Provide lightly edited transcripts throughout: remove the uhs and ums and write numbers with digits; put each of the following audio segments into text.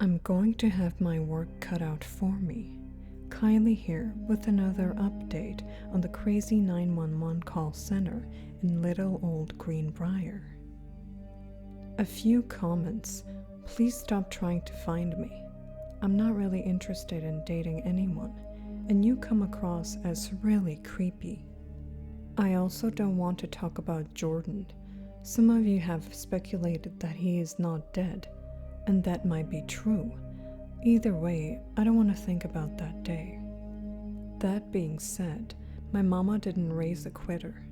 I'm going to have my work cut out for me. Kylie here with another update on the crazy 911 call center in Little Old Greenbrier. A few comments. Please stop trying to find me. I'm not really interested in dating anyone, and you come across as really creepy. I also don't want to talk about Jordan. Some of you have speculated that he is not dead, and that might be true. Either way, I don't want to think about that day. That being said, my mama didn't raise a quitter.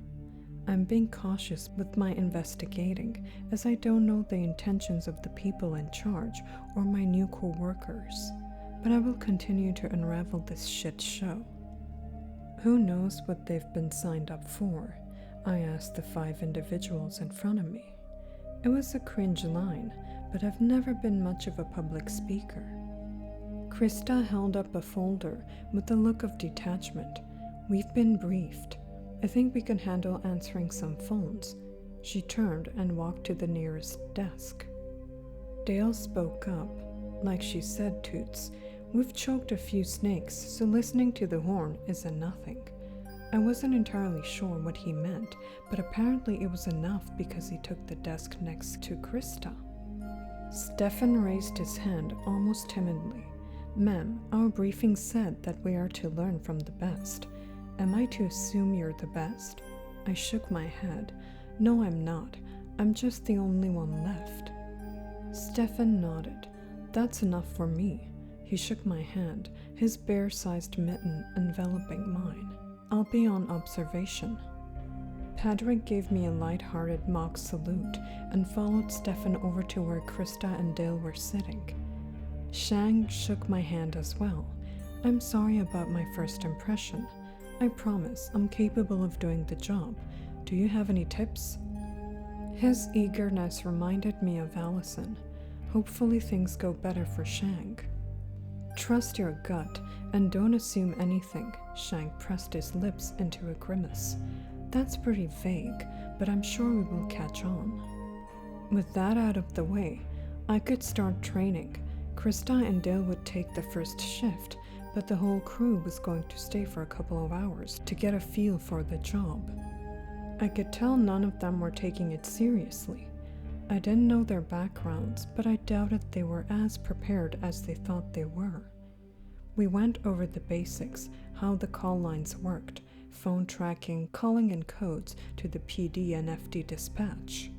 I'm being cautious with my investigating as I don't know the intentions of the people in charge or my new co-workers, but I will continue to unravel this shit show. Who knows what they've been signed up for? I asked the 5 individuals in front of me. It was a cringe line, but I've never been much of a public speaker. Krista held up a folder with a look of detachment. We've been briefed. I think we can handle answering some phones. She turned and walked to the nearest desk. Dale spoke up. Like she said, Toots, we've choked a few snakes, so listening to the horn is a nothing. I wasn't entirely sure what he meant, but apparently it was enough because he took the desk next to Krista. Stefan raised his hand almost timidly. Ma'am, our briefing said that we are to learn from the best. Am I to assume you're the best? I shook my head. No, I'm not. I'm just the only one left. Stefan nodded. That's enough for me. He shook my hand, his bear-sized mitten enveloping mine. I'll be on observation. Patrick gave me a light-hearted mock salute and followed Stefan over to where Krista and Dale were sitting. Shang shook my hand as well. I'm sorry about my first impression. I promise I'm capable of doing the job. Do you have any tips? His eagerness reminded me of Allison. Hopefully things go better for Shang. Trust your gut and don't assume anything. Shang pressed his lips into a grimace. That's pretty vague, but I'm sure we will catch on. With that out of the way, I could start training. Krista and Dale would take the first shift, but the whole crew was going to stay for a couple of hours to get a feel for the job. I could tell none of them were taking it seriously. I didn't know their backgrounds, but I doubted they were as prepared as they thought they were. We went over the basics, how the call lines worked, phone tracking, calling in codes to the PD and FD dispatch.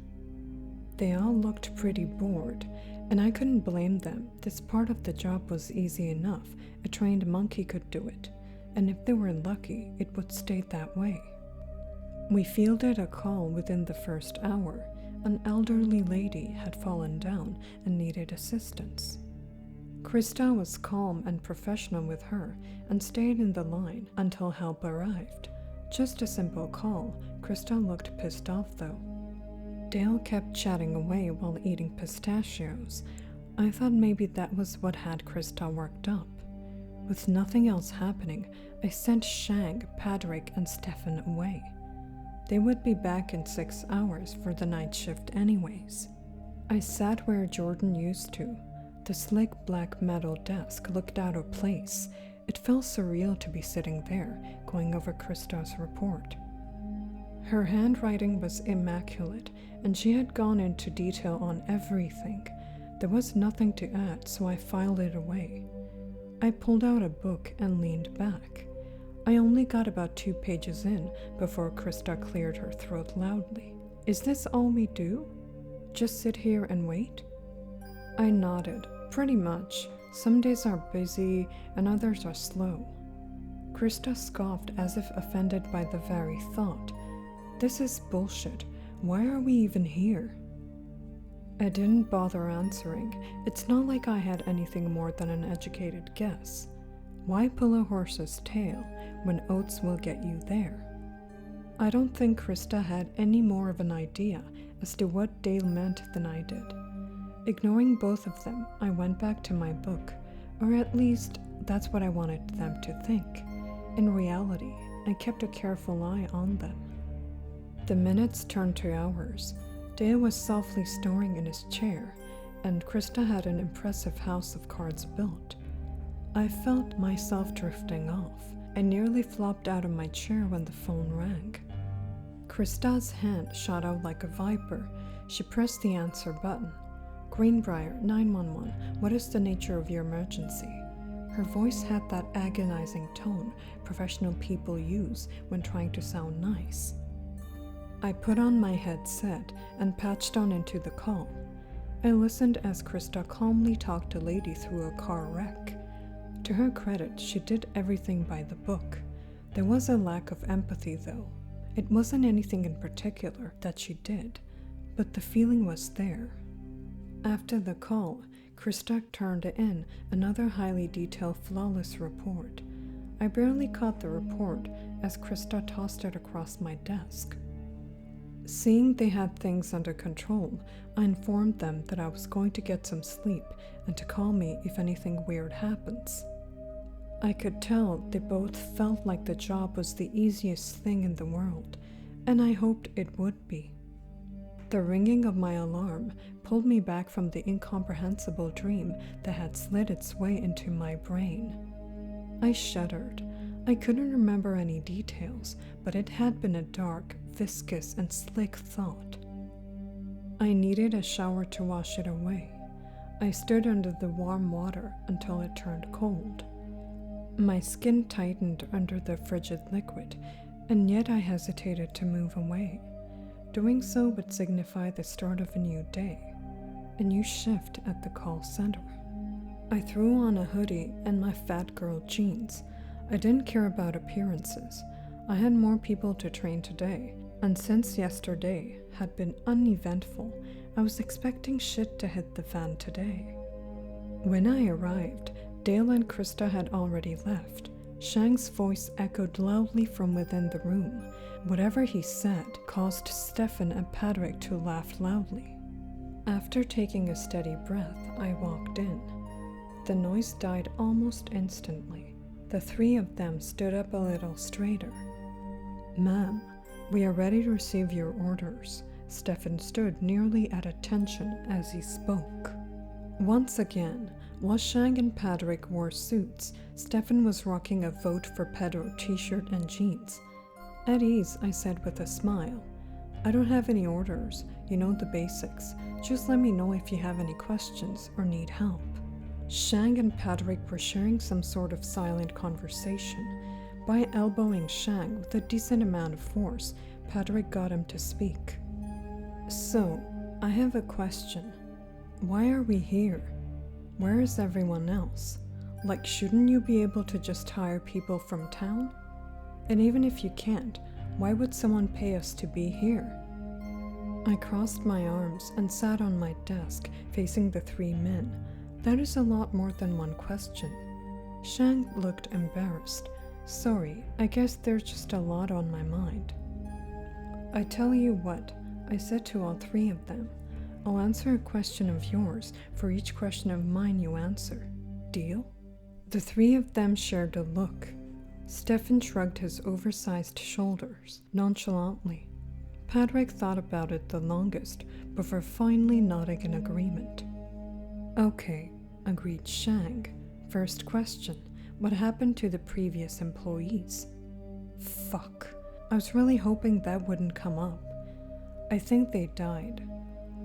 They all looked pretty bored, and I couldn't blame them. This part of the job was easy enough. A trained monkey could do it, and if they were lucky, it would stay that way. We fielded a call within the first hour. An elderly lady had fallen down and needed assistance. Krista was calm and professional with her and stayed in the line until help arrived. Just a simple call. Krista looked pissed off though. Dale kept chatting away while eating pistachios. I thought maybe that was what had Krista worked up. With nothing else happening, I sent Shang, Patrick, and Stefan away. They would be back in 6 hours for the night shift anyways. I sat where Jordan used to. The slick black metal desk looked out of place. It felt surreal to be sitting there, going over Krista's report. Her handwriting was immaculate, and she had gone into detail on everything. There was nothing to add, so I filed it away. I pulled out a book and leaned back. I only got about 2 pages in before Krista cleared her throat loudly. Is this all we do? Just sit here and wait? I nodded. Pretty much. Some days are busy and others are slow. Krista scoffed as if offended by the very thought. This is bullshit. Why are we even here? I didn't bother answering. It's not like I had anything more than an educated guess. Why pull a horse's tail when oats will get you there? I don't think Krista had any more of an idea as to what Dale meant than I did. Ignoring both of them, I went back to my book, or at least that's what I wanted them to think. In reality, I kept a careful eye on them. The minutes turned to hours. Dale was softly snoring in his chair, and Krista had an impressive house of cards built. I felt myself drifting off. I nearly flopped out of my chair when the phone rang. Krista's hand shot out like a viper. She pressed the answer button. Greenbrier, 911, what is the nature of your emergency? Her voice had that agonizing tone professional people use when trying to sound nice. I put on my headset and patched on into the call. I listened as Krista calmly talked a lady through a car wreck. To her credit, she did everything by the book. There was a lack of empathy, though. It wasn't anything in particular that she did, but the feeling was there. After the call, Krista turned in another highly detailed, flawless report. I barely caught the report as Krista tossed it across my desk. Seeing they had things under control, I informed them that I was going to get some sleep and to call me if anything weird happens. I could tell they both felt like the job was the easiest thing in the world, and I hoped it would be. The ringing of my alarm pulled me back from the incomprehensible dream that had slid its way into my brain. I shuddered. I couldn't remember any details, but it had been a dark, viscous, and slick thought. I needed a shower to wash it away. I stood under the warm water until it turned cold. My skin tightened under the frigid liquid, and yet I hesitated to move away. Doing so would signify the start of a new day, a new shift at the call center. I threw on a hoodie and my fat girl jeans. I didn't care about appearances. I had more people to train today, and since yesterday had been uneventful, I was expecting shit to hit the fan today. When I arrived, Dale and Krista had already left. Shang's voice echoed loudly from within the room. Whatever he said caused Stefan and Patrick to laugh loudly. After taking a steady breath, I walked in. The noise died almost instantly. The three of them stood up a little straighter. "Ma'am, we are ready to receive your orders." Stefan stood nearly at attention as he spoke. Once again, while Shang and Patrick wore suits, Stefan was rocking a Vote for Pedro t-shirt and jeans. "At ease," I said with a smile. "I don't have any orders. You know the basics. Just let me know if you have any questions or need help." Shang and Patrick were sharing some sort of silent conversation. By elbowing Shang with a decent amount of force, Patrick got him to speak. "So, I have a question. Why are we here? Where is everyone else? Like, shouldn't you be able to just hire people from town? And even if you can't, why would someone pay us to be here?" I crossed my arms and sat on my desk, facing the three men. That is a lot more than one question. Shang looked embarrassed. "Sorry, I guess there's just a lot on my mind." "I tell you what," I said to all three of them. "I'll answer a question of yours for each question of mine you answer. Deal?" The three of them shared a look. Stefan shrugged his oversized shoulders nonchalantly. Patrick thought about it the longest before finally nodding in agreement. "Okay," agreed Shang. "First question, what happened to the previous employees?" Fuck. I was really hoping that wouldn't come up. "I think they died.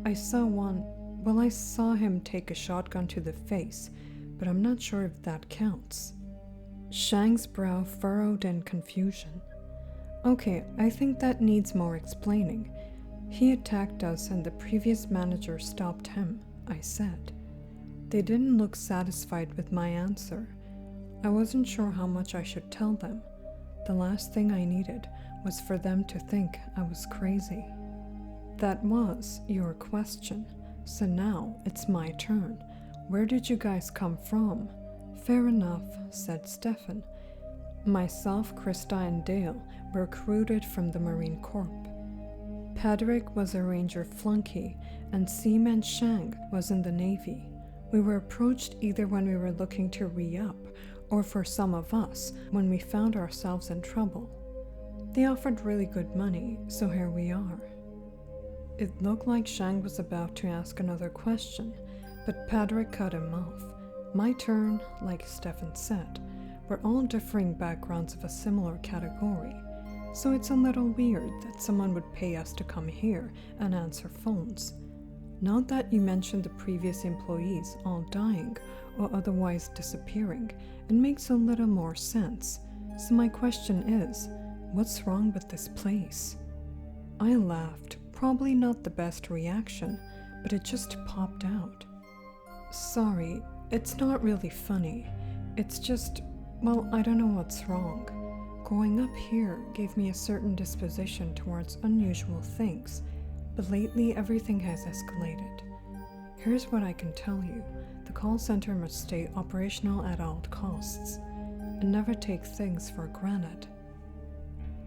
I saw him take a shotgun to the face, but I'm not sure if that counts." Shang's brow furrowed in confusion. "Okay, I think that needs more explaining. He attacked us and the previous manager stopped him," I said. They didn't look satisfied with my answer. I wasn't sure how much I should tell them. The last thing I needed was for them to think I was crazy. "That was your question. So now it's my turn. Where did you guys come from?" "Fair enough," said Stefan. "Myself, Krista, and Dale were recruited from the Marine Corps. Patrick was a Ranger flunky, and Seaman Shang was in the Navy. We were approached either when we were looking to re-up, or for some of us, when we found ourselves in trouble. They offered really good money, so here we are." It looked like Shang was about to ask another question, but Patrick cut him off. My turn, like Stefan said. We're all differing backgrounds of a similar category, so it's a little weird that someone would pay us to come here and answer phones. Not that you mentioned the previous employees all dying or otherwise disappearing, it makes a little more sense. So my question is, what's wrong with this place? I laughed, probably not the best reaction, but it just popped out. Sorry, it's not really funny. It's just, well, I don't know what's wrong. Growing up here gave me a certain disposition towards unusual things, but lately everything has escalated. Here's what I can tell you. The call center must stay operational at all costs, and never take things for granted.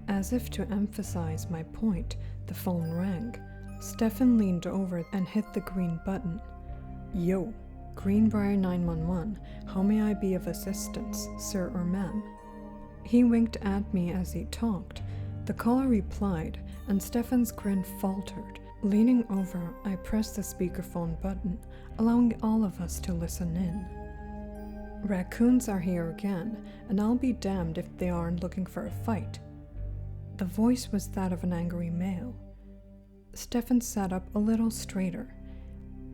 As if to emphasize my point, the phone rang. Stefan leaned over and hit the green button. Yo, Greenbrier 911, how may I be of assistance, sir or ma'am? He winked at me as he talked. The caller replied, and Stefan's grin faltered. Leaning over, I pressed the speakerphone button, allowing all of us to listen in. Raccoons are here again, and I'll be damned if they aren't looking for a fight. The voice was that of an angry male. Stefan sat up a little straighter.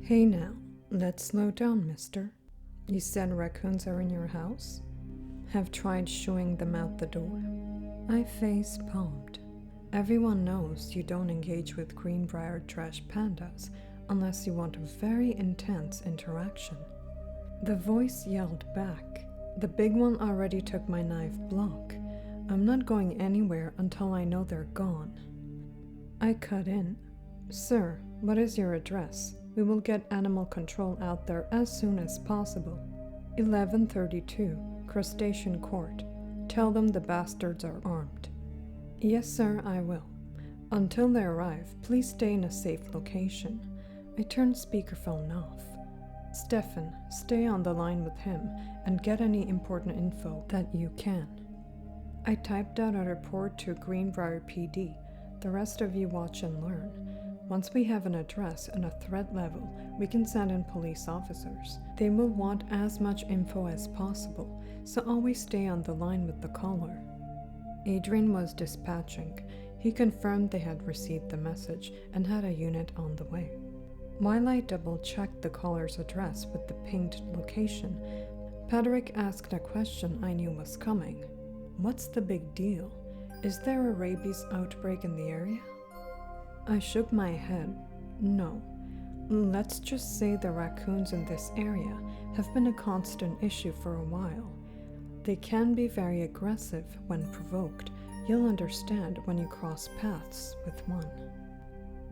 Hey now, let's slow down, mister. You said raccoons are in your house? Have tried shooing them out the door? I face-palmed. Everyone knows you don't engage with Greenbrier trash pandas unless you want a very intense interaction. The voice yelled back. The big one already took my knife block. I'm not going anywhere until I know they're gone. I cut in. Sir, what is your address? We will get animal control out there as soon as possible. 1132, Crustacean Court. Tell them the bastards are armed. Yes, sir, I will. Until they arrive, please stay in a safe location. I turned speakerphone off. Stefan, stay on the line with him and get any important info that you can. I typed out a report to Greenbrier PD. The rest of you watch and learn. Once we have an address and a threat level, we can send in police officers. They will want as much info as possible, so always stay on the line with the caller. Adrian was dispatching. He confirmed they had received the message and had a unit on the way. While I double-checked the caller's address with the pinged location, Patrick asked a question I knew was coming. What's the big deal? Is there a rabies outbreak in the area? I shook my head. No. Let's just say the raccoons in this area have been a constant issue for a while. They can be very aggressive when provoked. You'll understand when you cross paths with one.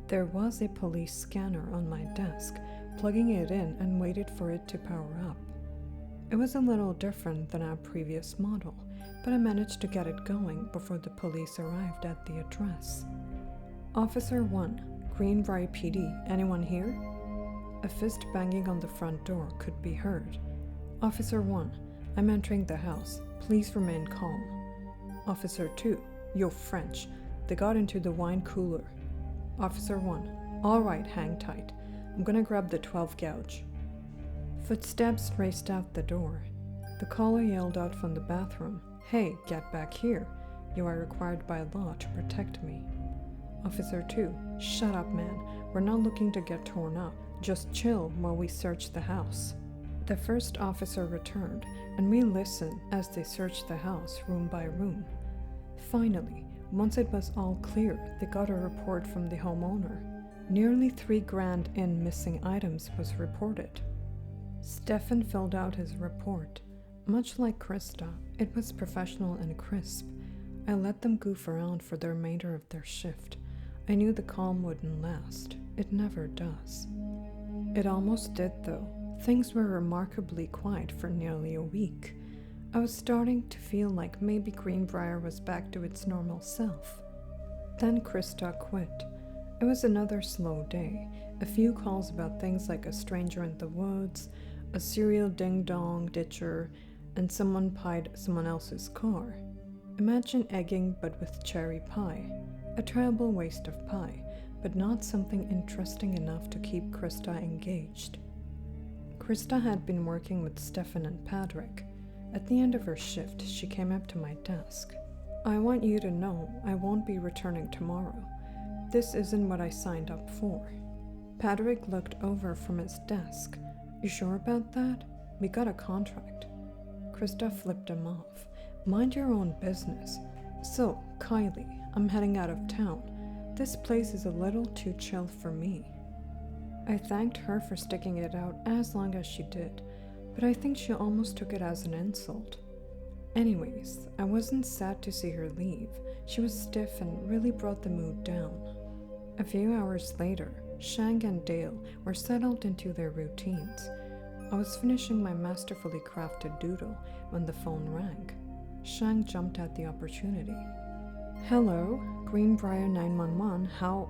There was a police scanner on my desk, plugging it in and waited for it to power up. It was a little different than our previous model, but I managed to get it going before the police arrived at the address. Officer 1, Greenbrier PD, anyone here? A fist banging on the front door could be heard. Officer 1, I'm entering the house. Please remain calm. Officer 2, you're French. They got into the wine cooler. Officer 1, all right, hang tight. I'm gonna grab the 12 gauge. Footsteps raced out the door. The caller yelled out from the bathroom, Hey, get back here. You are required by law to protect me. Officer 2, shut up, man. We're not looking to get torn up. Just chill while we search the house. The first officer returned, and we listened as they searched the house room by room. Finally, once it was all clear, they got a report from the homeowner. Nearly $3,000 in missing items was reported. Stefan filled out his report. Much like Krista, it was professional and crisp. I let them goof around for the remainder of their shift. I knew the calm wouldn't last. It never does. It almost did, though. Things were remarkably quiet for nearly a week. I was starting to feel like maybe Greenbrier was back to its normal self. Then Krista quit. It was another slow day. A few calls about things like a stranger in the woods, a serial ding-dong ditcher, and someone pied someone else's car. Imagine egging but with cherry pie. A terrible waste of pie, but not something interesting enough to keep Krista engaged. Krista had been working with Stefan and Patrick. At the end of her shift, she came up to my desk. "I want you to know I won't be returning tomorrow. This isn't what I signed up for." Patrick looked over from his desk. "You sure about that? We got a contract." Krista flipped him off. "Mind your own business. So, Kylie, I'm heading out of town. This place is a little too chill for me." I thanked her for sticking it out as long as she did, but I think she almost took it as an insult. Anyways, I wasn't sad to see her leave. She was stiff and really brought the mood down. A few hours later, Shang and Dale were settled into their routines. I was finishing my masterfully crafted doodle when the phone rang. Shang jumped at the opportunity. "Hello, Greenbrier 911, how..."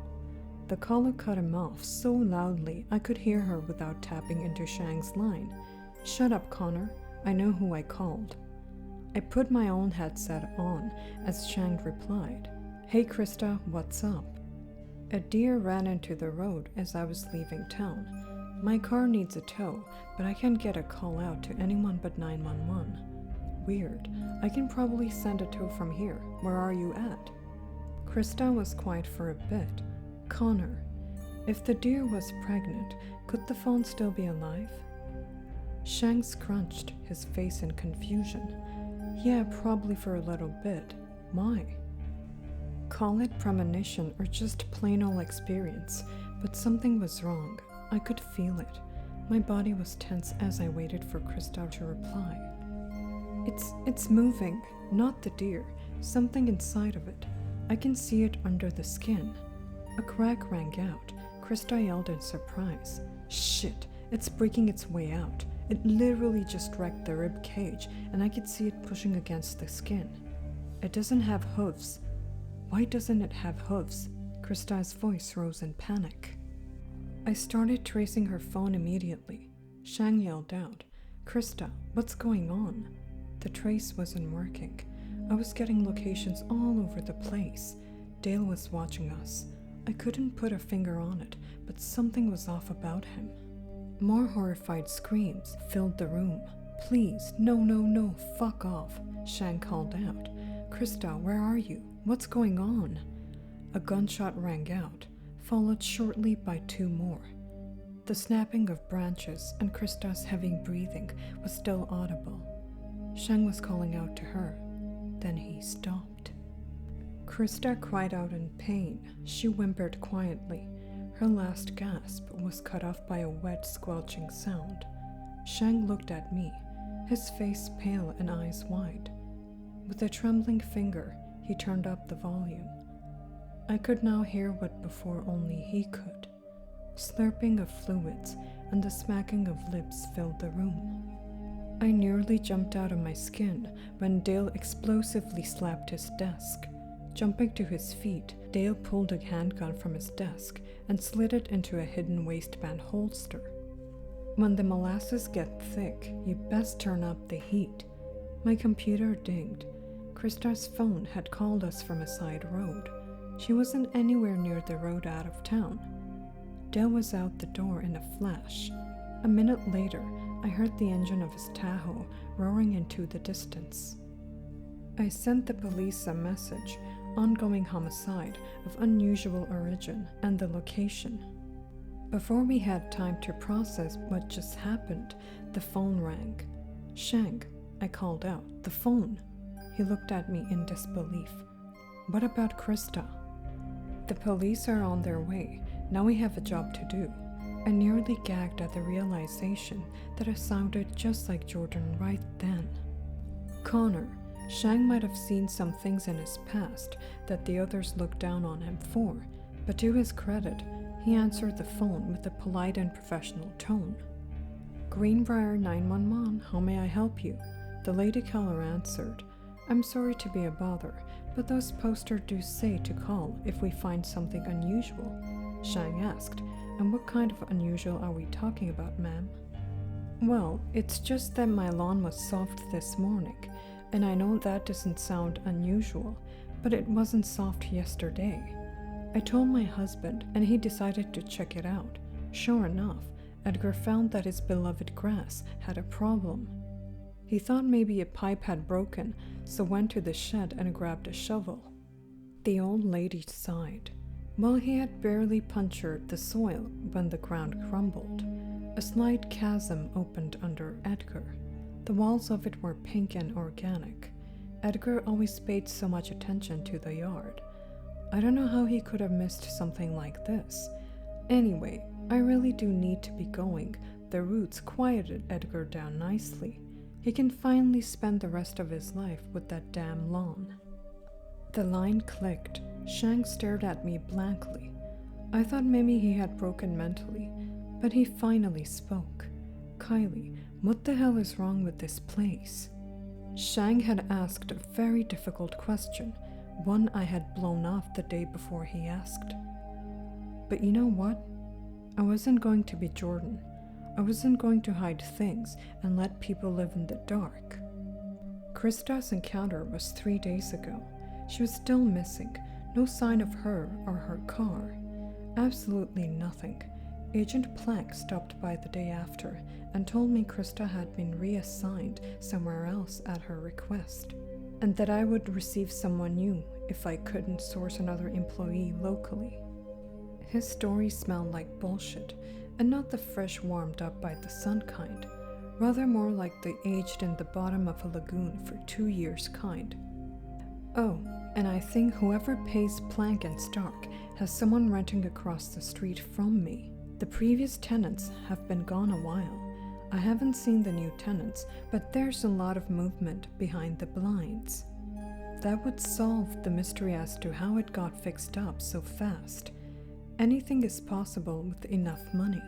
The caller cut him off so loudly I could hear her without tapping into Shang's line. "Shut up, Connor. I know who I called." I put my own headset on as Shang replied, "Hey Krista, what's up?" A deer ran into the road as I was leaving town. My car needs a tow, but I can't get a call out to anyone but 911. Weird. I can probably send a tow from here. Where are you at? Krista was quiet for a bit. "Connor, if the deer was pregnant, could the phone still be alive?" Shang scrunched his face in confusion. "Yeah, probably for a little bit. Why?" Call it premonition or just plain old experience, but something was wrong. I could feel it. My body was tense as I waited for Krista to reply. It's moving, not the deer. Something inside of it. I can see it under the skin." A crack rang out. Krista yelled in surprise. "Shit, it's breaking its way out. It literally just wrecked the rib cage, and I could see it pushing against the skin. It doesn't have hooves." "Why doesn't it have hooves?" Krista's voice rose in panic. I started tracing her phone immediately. Shang yelled out, "Krista, what's going on?" The trace wasn't working. I was getting locations all over the place. Dale was watching us. I couldn't put a finger on it, but something was off about him. More horrified screams filled the room. "Please, no, fuck off," Shang called out. "Krista, where are you? What's going on?" A gunshot rang out, followed shortly by two more. The snapping of branches and Krista's heavy breathing was still audible. Shang was calling out to her. Then he stopped. Krista cried out in pain. She whimpered quietly. Her last gasp was cut off by a wet, squelching sound. Shang looked at me, his face pale and eyes wide. With a trembling finger, he turned up the volume. I could now hear what before only he could. Slurping of fluids and the smacking of lips filled the room. I nearly jumped out of my skin when Dale explosively slapped his desk. Jumping to his feet, Dale pulled a handgun from his desk and slid it into a hidden waistband holster. When the molasses get thick, you best turn up the heat. My computer dinged. Krista's phone had called us from a side road. She wasn't anywhere near the road out of town. Dale was out the door in a flash. A minute later, I heard the engine of his Tahoe roaring into the distance. I sent the police a message, ongoing homicide of unusual origin, and the location. Before we had time to process what just happened, the phone rang. "Shang," I called out, "the phone." He looked at me in disbelief. "What about Krista?" "The police are on their way. Now we have a job to do." I nearly gagged at the realization that I sounded just like Jordan right then. "Connor, Shang might have seen some things in his past that the others looked down on him for, but to his credit, he answered the phone with a polite and professional tone. "Greenbrier 911, how may I help you?" The lady caller answered. "I'm sorry to be a bother, but those posters do say to call if we find something unusual." Shang asked, "And what kind of unusual are we talking about, ma'am?" "Well, it's just that my lawn was soft this morning, and I know that doesn't sound unusual, but it wasn't soft yesterday. I told my husband, and he decided to check it out. Sure enough, Edgar found that his beloved grass had a problem. He thought maybe a pipe had broken, so went to the shed and grabbed a shovel. The old lady sighed. While he had barely punctured the soil when the ground crumbled, a slight chasm opened under Edgar. The walls of it were pink and organic. Edgar always paid so much attention to the yard. I don't know how he could have missed something like this. Anyway, I really do need to be going. The roots quieted Edgar down nicely. He can finally spend the rest of his life with that damn lawn. The line clicked. Shang stared at me blankly. I thought maybe he had broken mentally, but he finally spoke. Kylie, what the hell is wrong with this place? Shang had asked a very difficult question, one I had blown off the day before he asked. But you know what? I wasn't going to be Jordan. I wasn't going to hide things and let people live in the dark. Krista's encounter was 3 days ago. She was still missing. No sign of her or her car. Absolutely nothing. Agent Plank stopped by the day after and told me Krista had been reassigned somewhere else at her request, and that I would receive someone new if I couldn't source another employee locally. His story smelled like bullshit, and not the fresh warmed up by the sun kind, rather more like the aged in the bottom of a lagoon for 2 years kind. Oh, and I think whoever pays Plank and Stark has someone renting across the street from me. The previous tenants have been gone a while. I haven't seen the new tenants, but there's a lot of movement behind the blinds. That would solve the mystery as to how it got fixed up so fast. Anything is possible with enough money.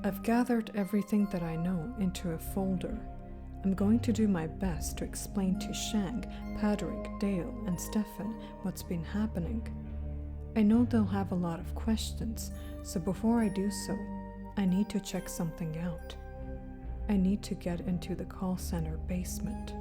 I've gathered everything that I know into a folder. I'm going to do my best to explain to Shang, Patrick, Dale, and Stefan what's been happening. I know they'll have a lot of questions, so before I do so, I need to check something out. I need to get into the call center basement.